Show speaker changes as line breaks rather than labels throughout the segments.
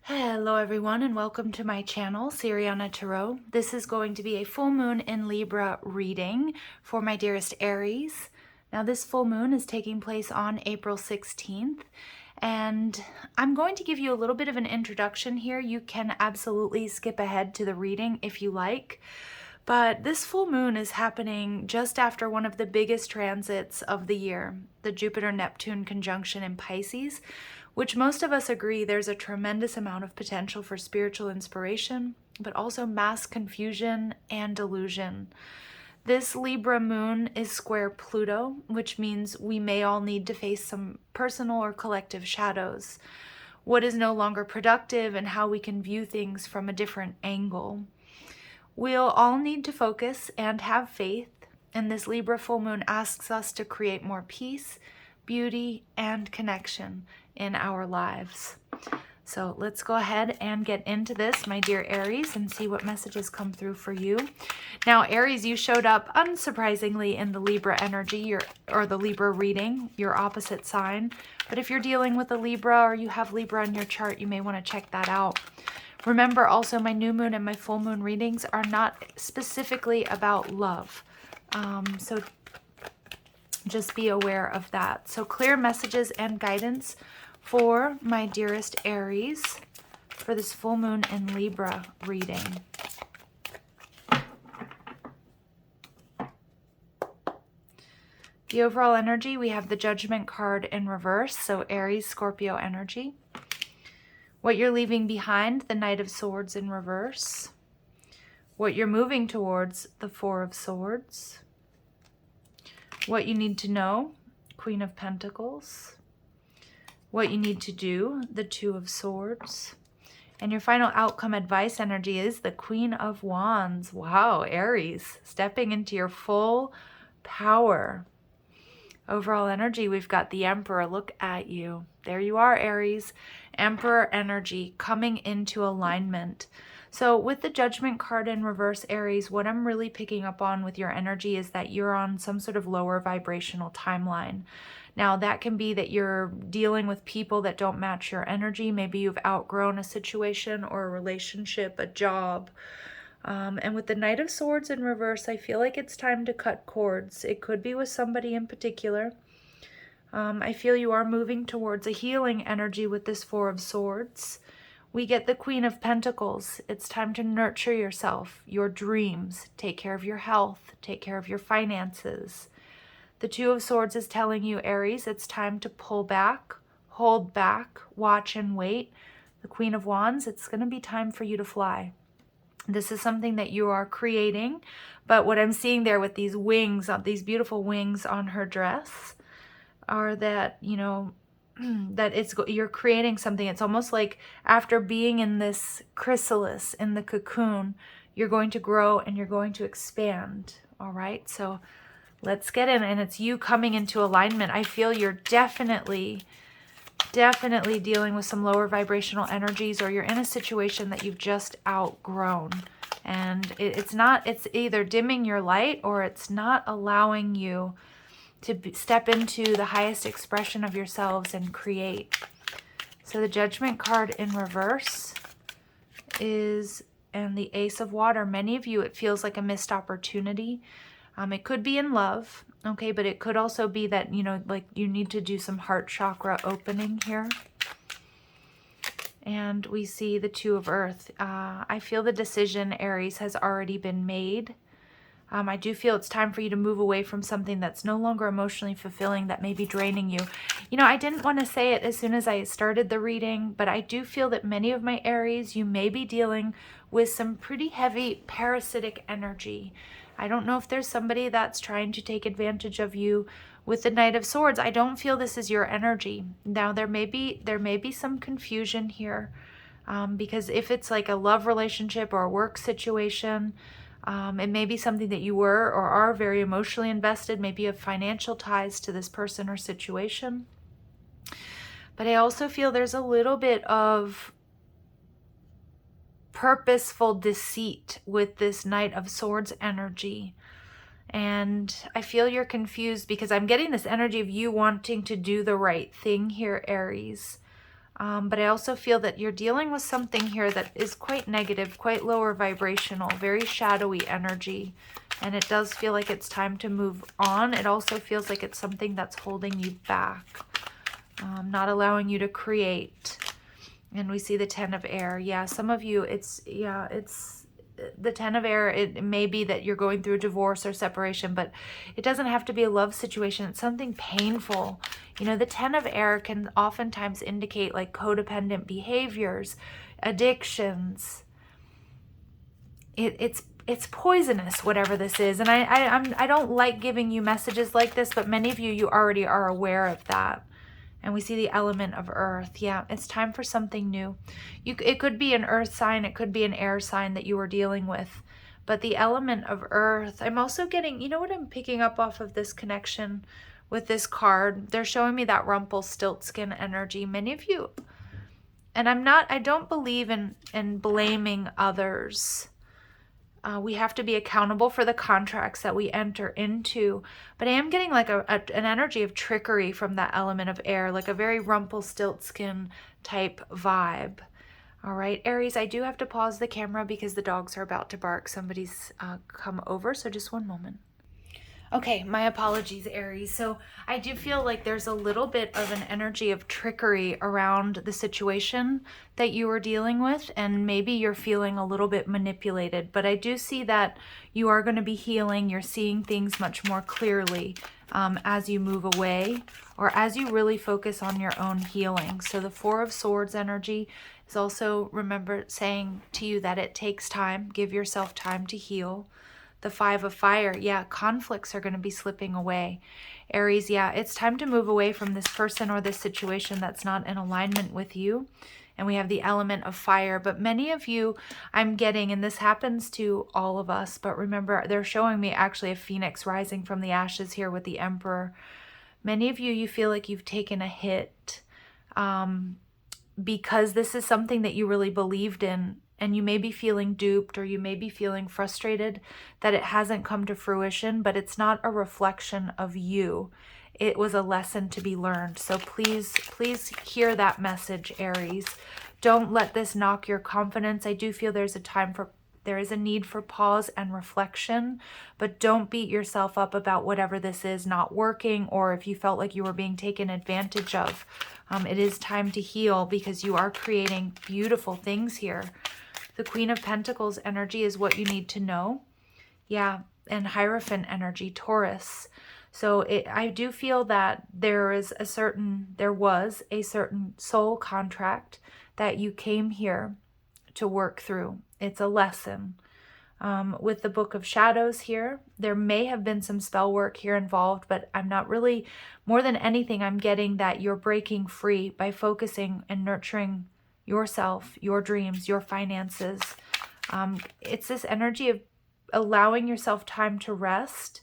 Hello everyone and welcome to my channel, Siriana Tarot. This is going to be a full moon in Libra reading for my dearest Aries. Now this full moon is taking place on April 16th and I'm going to give you a little bit of an introduction here. You can absolutely skip ahead to the reading if you like. But this full moon is happening just after one of the biggest transits of the year, the Jupiter-Neptune conjunction in Pisces, which most of us agree there's a tremendous amount of potential for spiritual inspiration, but also mass confusion and delusion. This Libra moon is square Pluto, which means we may all need to face some personal or collective shadows, what is no longer productive and how we can view things from a different angle. We'll all need to focus and have faith, and this Libra full moon asks us to create more peace, beauty, and connection in our lives. So let's go ahead and get into this, my dear Aries, and see what messages come through for you. Now, Aries, you showed up unsurprisingly in the Libra energy, or the Libra reading, your opposite sign. But if you're dealing with a Libra or you have Libra in your chart, you may want to check that out. Remember also, my new moon and my full moon readings are not specifically about love. So just be aware of that. So clear messages and guidance for my dearest Aries for this full moon in Libra reading. The overall energy, we have the Judgment card in reverse, so Aries, Scorpio energy. What you're leaving behind, the Knight of Swords in reverse. What you're moving towards, the Four of Swords. What you need to know, Queen of Pentacles. What you need to do, the Two of Swords. And your final outcome advice energy is the Queen of Wands. Wow, Aries, stepping into your full power. Overall energy, we've got the Emperor. Look at you. There you are, Aries. Emperor energy coming into alignment. So with the Judgment card in reverse, Aries, what I'm really picking up on with your energy is that you're on some sort of lower vibrational timeline. Now, that can be that you're dealing with people that don't match your energy. Maybe you've outgrown a situation or a relationship, a job. And with the Knight of Swords in reverse, I feel like it's time to cut cords. It could be with somebody in particular. I feel you are moving towards a healing energy with this Four of Swords. We get the Queen of Pentacles. It's time to nurture yourself, your dreams, take care of your health, take care of your finances. The Two of Swords is telling you, Aries, it's time to pull back, hold back, watch and wait. The Queen of Wands, it's going to be time for you to fly. This is something that you are creating, but what I'm seeing there with these wings, these beautiful wings on her dress, are that, you know, that you're creating something. It's almost like after being in this chrysalis, in the cocoon, you're going to grow and you're going to expand. All right, so let's get in, and it's you coming into alignment. I feel you're definitely dealing with some lower vibrational energies, or you're in a situation that you've just outgrown, and it's either dimming your light or it's not allowing you to step into the highest expression of yourselves and create. So the Judgment card in reverse is, and the Ace of Water. Many of you, it feels like a missed opportunity. It could be in love, okay, but it could also be that, you know, like you need to do some heart chakra opening here. And we see the Two of Earth. I feel the decision, Aries, has already been made. I do feel it's time for you to move away from something that's no longer emotionally fulfilling, that may be draining you. You know, I didn't want to say it as soon as I started the reading, but I do feel that many of my Aries, you may be dealing with some pretty heavy parasitic energy. I don't know if there's somebody that's trying to take advantage of you. With the Knight of Swords, I don't feel this is your energy. Now, there may be some confusion here, because if it's like a love relationship or a work situation, it may be something that you were or are very emotionally invested. Maybe you have financial ties to this person or situation. But I also feel there's a little bit of purposeful deceit with this Knight of Swords energy. And I feel you're confused because I'm getting this energy of you wanting to do the right thing here, Aries. But I also feel that you're dealing with something here that is quite negative, quite lower vibrational, very shadowy energy. And it does feel like it's time to move on. It also feels like it's something that's holding you back, not allowing you to create. And we see the Ten of Air. Yeah, some of you, it's the Ten of Air. It may be that you're going through a divorce or separation, but it doesn't have to be a love situation. It's something painful. You know, the Ten of Air can oftentimes indicate like codependent behaviors, addictions. It's poisonous, whatever this is. And I don't like giving you messages like this, but many of you already are aware of that. And we see the element of earth. Yeah, it's time for something new. It could be an earth sign. It could be an air sign that you are dealing with. But the element of earth, I'm also getting, you know what I'm picking up off of this connection with this card? They're showing me that Rumpelstiltskin energy. Many of you, and I don't believe in blaming others. We have to be accountable for the contracts that we enter into. But I am getting like an energy of trickery from that element of air, like a very Rumpelstiltskin type vibe. All right, Aries, I do have to pause the camera because the dogs are about to bark. Somebody's come over, so just one moment. Okay, my apologies, Aries. So I do feel like there's a little bit of an energy of trickery around the situation that you are dealing with, and maybe you're feeling a little bit manipulated. But I do see that you are going to be healing. You're seeing things much more clearly as you move away, or as you really focus on your own healing. So the Four of Swords energy is also, remember, saying to you that it takes time. Give yourself time to heal. The Five of Fire, yeah, conflicts are going to be slipping away. Aries, yeah, it's time to move away from this person or this situation that's not in alignment with you. And we have the element of fire. But many of you, I'm getting, and this happens to all of us, but remember, they're showing me actually a phoenix rising from the ashes here with the Emperor. Many of you, you feel like you've taken a hit because this is something that you really believed in. And you may be feeling duped, or you may be feeling frustrated that it hasn't come to fruition, but it's not a reflection of you. It was a lesson to be learned. So please hear that message, Aries. Don't let this knock your confidence. I do feel there is a need for pause and reflection, but don't beat yourself up about whatever this is not working, or if you felt like you were being taken advantage of. It is time to heal because you are creating beautiful things here. The Queen of Pentacles energy is what you need to know. Yeah, and Hierophant energy, Taurus. So I do feel that there was a certain soul contract that you came here to work through. It's a lesson. With the Book of Shadows here, there may have been some spell work here involved, but I'm not really, more than anything, I'm getting that you're breaking free by focusing and nurturing yourself, your dreams, your finances. It's this energy of allowing yourself time to rest,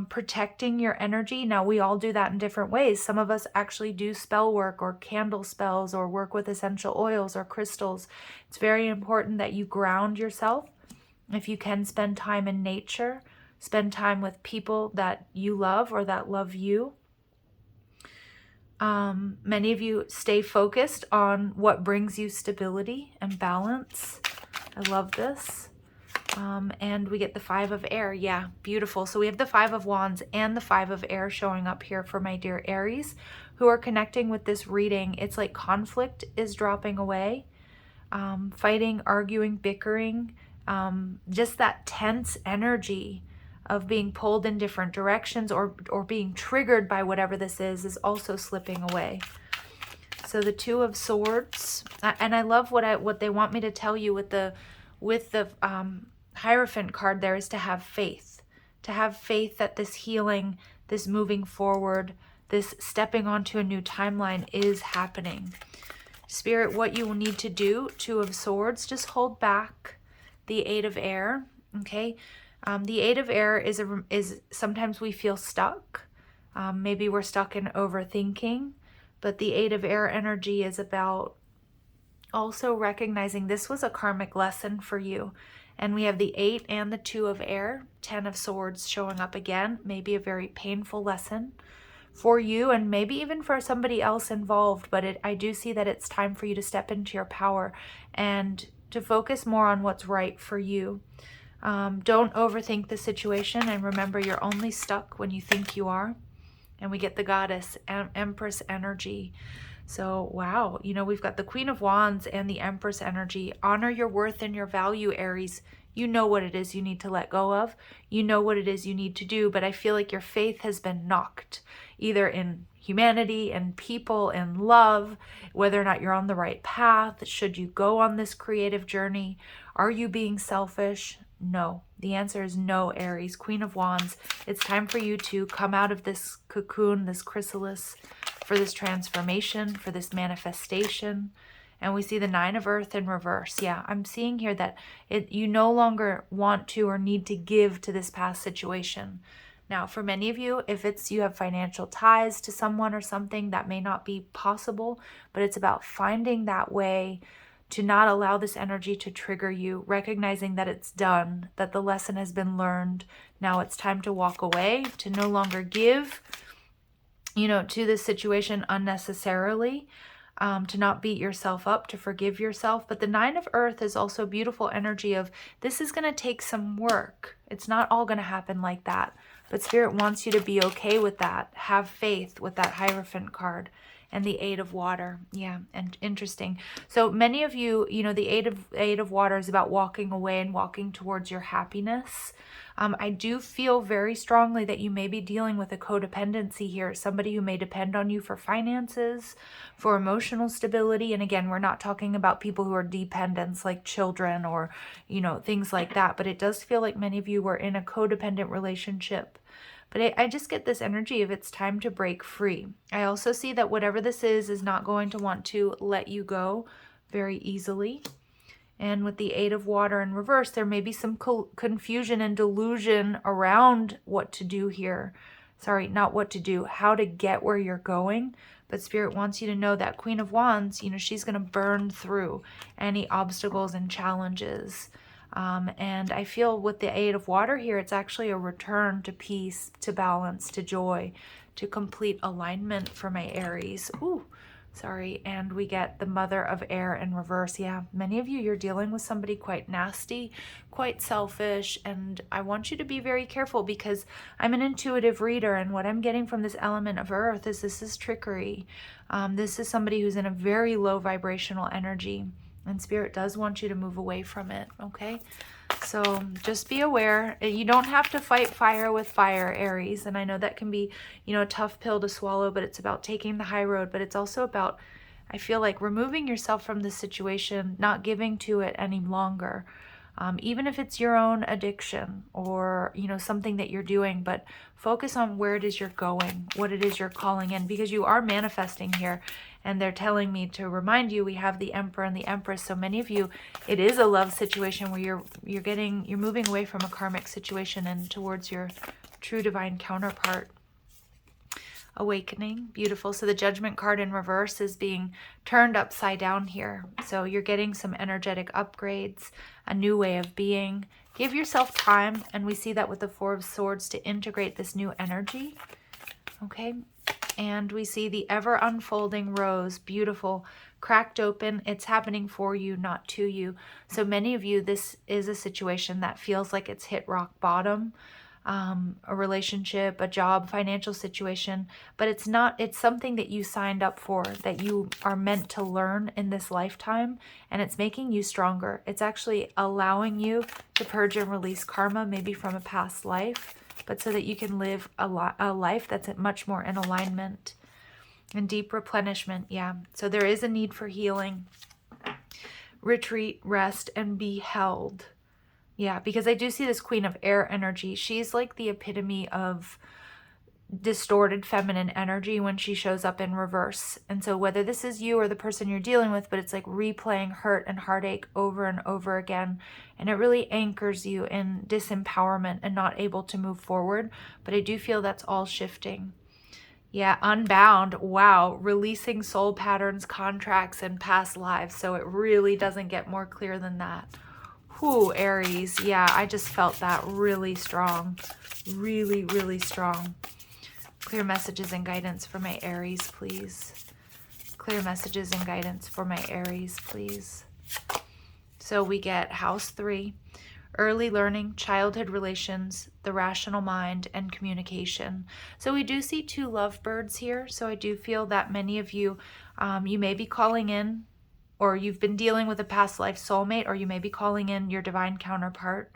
protecting your energy. Now, we all do that in different ways. Some of us actually do spell work or candle spells or work with essential oils or crystals. It's very important that you ground yourself. If you can, spend time in nature, spend time with people that you love or that love you. Many of you stay focused on what brings you stability and balance. I love this. And we get the Five of Air. Yeah, beautiful. So we have the Five of Wands and the Five of Air showing up here for my dear Aries who are connecting with this reading. It's like conflict is dropping away. Fighting, arguing, bickering, just that tense energy of being pulled in different directions or being triggered by whatever this is also slipping away. So the Two of Swords, and I love what they want me to tell you with the Hierophant card there is to have faith that this healing, this moving forward, this stepping onto a new timeline is happening. Spirit, what you will need to do, Two of Swords, just hold back the Eight of Air, okay? The Eight of Air is sometimes we feel stuck. Maybe we're stuck in overthinking, but the Eight of Air energy is about also recognizing this was a karmic lesson for you. And we have the Eight and the Two of Air, Ten of Swords showing up again, maybe a very painful lesson for you and maybe even for somebody else involved. But I do see that it's time for you to step into your power and to focus more on what's right for you. Don't overthink the situation, and remember, you're only stuck when you think you are. And we get the goddess Empress energy. So, wow, you know, we've got the Queen of Wands and the Empress energy. Honor your worth and your value, Aries. You know what it is you need to let go of. You know what it is you need to do, but I feel like your faith has been knocked, either in humanity and people and love, whether or not you're on the right path. Should you go on this creative journey? Are you being selfish? No. The answer is no, Aries. Queen of Wands, it's time for you to come out of this cocoon, this chrysalis, for this transformation, for this manifestation. And we see the Nine of Earth in reverse. Yeah, I'm seeing here that you no longer want to or need to give to this past situation. Now, for many of you, if you have financial ties to someone or something, that may not be possible, but it's about finding that way to not allow this energy to trigger you, recognizing that it's done, that the lesson has been learned. Now it's time to walk away, to no longer give, you know, to this situation unnecessarily, to not beat yourself up, to forgive yourself. But the Nine of Earth is also beautiful energy of this is going to take some work. It's not all going to happen like that. But Spirit wants you to be okay with that. Have faith with that Hierophant card. And the Eight of Water. Yeah, and interesting. So many of you, you know, the Eight of Water is about walking away and walking towards your happiness. I do feel very strongly that you may be dealing with a codependency here. Somebody who may depend on you for finances, for emotional stability. And again, we're not talking about people who are dependents like children or, you know, things like that. But it does feel like many of you were in a codependent relationship. But I just get this energy of it's time to break free. I also see that whatever this is not going to want to let you go very easily. And with the Eight of Water in reverse, there may be some confusion and delusion around what to do here. Sorry, not what to do, how to get where you're going. But Spirit wants you to know that Queen of Wands, you know, she's going to burn through any obstacles and challenges. And I feel with the Eight of Water here, it's actually a return to peace, to balance, to joy, to complete alignment for my Aries. Ooh, sorry. And we get the Mother of Air in reverse. Yeah, many of you, you're dealing with somebody quite nasty, quite selfish. And I want you to be very careful because I'm an intuitive reader. And what I'm getting from this element of Earth is this is trickery. This is somebody who's in a very low vibrational energy. And Spirit does want you to move away from it, okay? So just be aware. You don't have to fight fire with fire, Aries. And I know that can be, you know, a tough pill to swallow, but it's about taking the high road. But it's also about, I feel like, removing yourself from the situation, not giving to it any longer. Even if it's your own addiction or, you know, something that you're doing, but focus on where it is you're going, what it is you're calling in, because you are manifesting here. And they're telling me to remind you, we have the Emperor and the Empress. So many of you, it is a love situation where you're moving away from a karmic situation and towards your true divine counterpart. Awakening, beautiful. So the Judgment card in reverse is being turned upside down here. So you're getting some energetic upgrades, a new way of being. Give yourself time, and we see that with the Four of Swords, to integrate this new energy. Okay, and we see the ever unfolding rose, beautiful, cracked open. It's happening for you, not to you. So many of you, this is a situation that feels like it's hit rock bottom. A relationship, a job, financial situation, but it's not, it's something that you signed up for, that you are meant to learn in this lifetime, and it's making you stronger. It's actually allowing you to purge and release karma, maybe from a past life, but so that you can live a life that's much more in alignment and deep replenishment. Yeah, so there is a need for healing. Retreat, rest, and be held. Yeah, because I do see this Queen of Air energy. She's like the epitome of distorted feminine energy when she shows up in reverse. And so whether this is you or the person you're dealing with, but it's like replaying hurt and heartache over and over again. And it really anchors you in disempowerment and not able to move forward. But I do feel that's all shifting. Yeah, unbound. Wow. Releasing soul patterns, contracts, and past lives. So it really doesn't get more clear than that. Whew, Aries. Yeah, I just felt that really strong. Really, really strong. Clear messages and guidance for my Aries, please. Clear messages and guidance for my Aries, please. So we get house 3, early learning, childhood relations, the rational mind, and communication. So we do see 2 lovebirds here. So I do feel that many of you, you may be calling in, or you've been dealing with a past life soulmate, or you may be calling in your divine counterpart.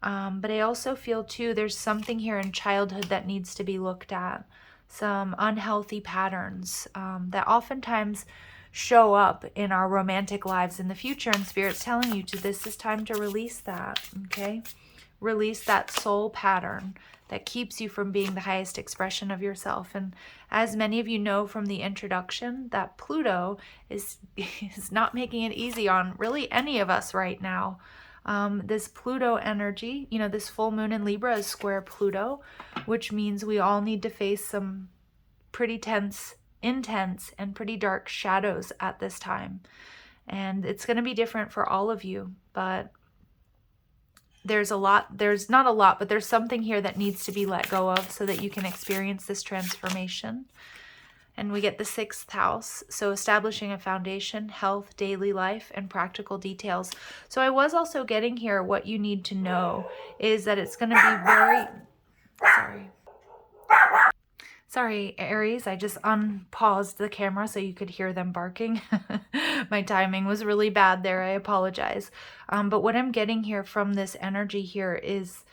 But I also feel too, there's something here in childhood that needs to be looked at. Some unhealthy patterns that oftentimes show up in our romantic lives in the future, and Spirit's telling you this is time to release that, okay? Release that soul pattern that keeps you from being the highest expression of yourself. And as many of you know from the introduction, that Pluto is not making it easy on really any of us right now. This Pluto energy, you know, this full moon in Libra is square Pluto, which means we all need to face some pretty intense and pretty dark shadows at this time. And it's going to be different for all of you, but there's not a lot, but there's something here that needs to be let go of so that you can experience this transformation. And we get the 6th house, so establishing a foundation, health, daily life, and practical details. So I was also getting here, what you need to know is that it's going to be very, sorry, Aries, I just unpaused the camera so you could hear them barking. My timing was really bad there, I apologize. But what I'm getting here from this energy here is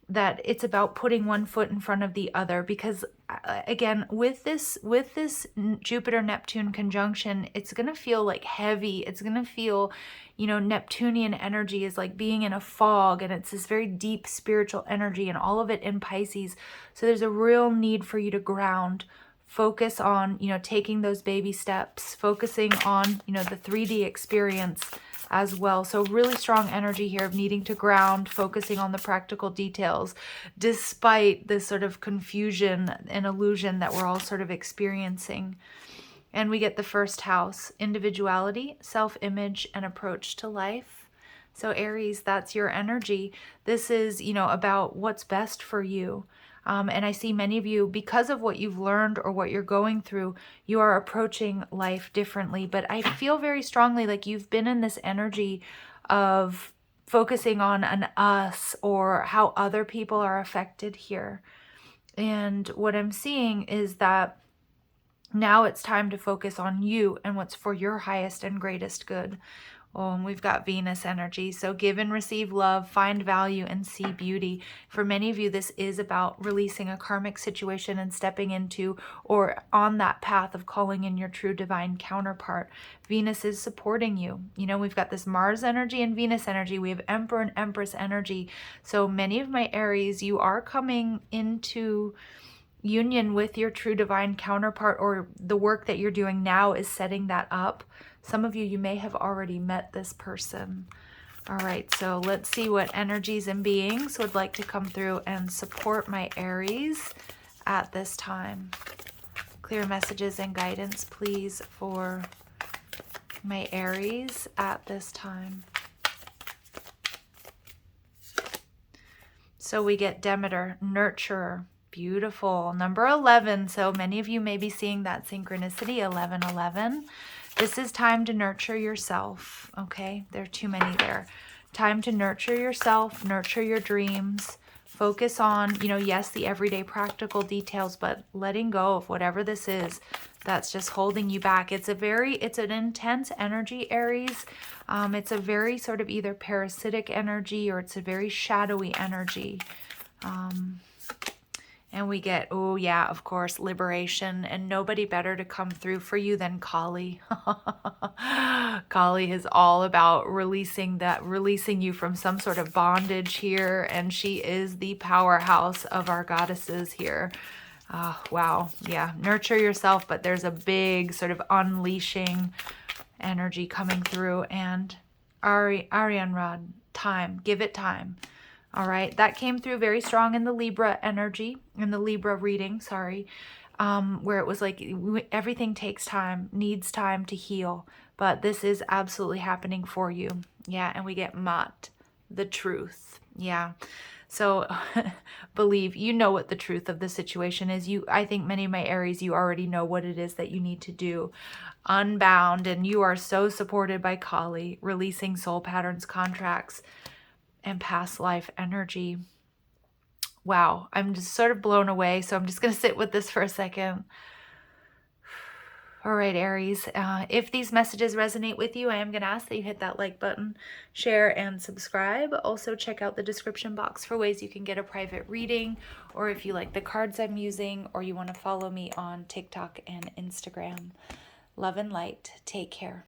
that it's about putting one foot in front of the other, because again, with this Jupiter-Neptune conjunction, it's going to feel like heavy. It's going to feel, you know, Neptunian energy is like being in a fog, and it's this very deep spiritual energy, and all of it in Pisces. So there's a real need for you to ground, focus on, you know, taking those baby steps, focusing on, you know, the 3D experience as well. So really strong energy here of needing to ground, focusing on the practical details, despite this sort of confusion and illusion that we're all sort of experiencing. And we get the 1st house, individuality, self-image, and approach to life. So Aries, that's your energy. This is, you know, about what's best for you. And I see many of you, because of what you've learned or what you're going through, you are approaching life differently. But I feel very strongly like you've been in this energy of focusing on an us or how other people are affected here. And what I'm seeing is that now it's time to focus on you and what's for your highest and greatest good. Oh, and we've got Venus energy. So give and receive love, find value, and see beauty. For many of you, this is about releasing a karmic situation and stepping into or on that path of calling in your true divine counterpart. Venus is supporting you. You know, we've got this Mars energy and Venus energy. We have Emperor and Empress energy. So many of my Aries, you are coming into union with your true divine counterpart, or the work that you're doing now is setting that up. Some of you, you may have already met this person. All right, so let's see what energies and beings would like to come through and support my Aries at this time. Clear messages and guidance, please, for my Aries at this time. So we get Demeter, nurturer. Beautiful. Number 11. So many of you may be seeing that synchronicity, 1111. This is time to nurture yourself, okay? There are too many there. Time to nurture yourself, nurture your dreams. Focus on, you know, yes, the everyday practical details, but letting go of whatever this is that's just holding you back. It's an intense energy, Aries. It's a very sort of either parasitic energy or it's a very shadowy energy. And we get, oh yeah, of course, liberation, and nobody better to come through for you than Kali. Kali is all about releasing you from some sort of bondage here, and she is the powerhouse of our goddesses here. Wow, yeah, nurture yourself, but there's a big sort of unleashing energy coming through, and Arianrod, time, give it time. All right, that came through very strong in the Libra energy, in the Libra reading, sorry, where it was like everything takes time, needs time to heal, but this is absolutely happening for you. Yeah, and we get Mat, the truth. Yeah, So believe, you know what the truth of the situation is. I think many of my Aries, you already know what it is that you need to do. Unbound, and you are so supported by Kali, releasing soul patterns, contracts, and past life energy. Wow, I'm just sort of blown away. So I'm just going to sit with this for a second. All right, Aries, if these messages resonate with you, I am going to ask that you hit that like button, share, and subscribe. Also, check out the description box for ways you can get a private reading, or if you like the cards I'm using, or you want to follow me on TikTok and Instagram. Love and light. Take care.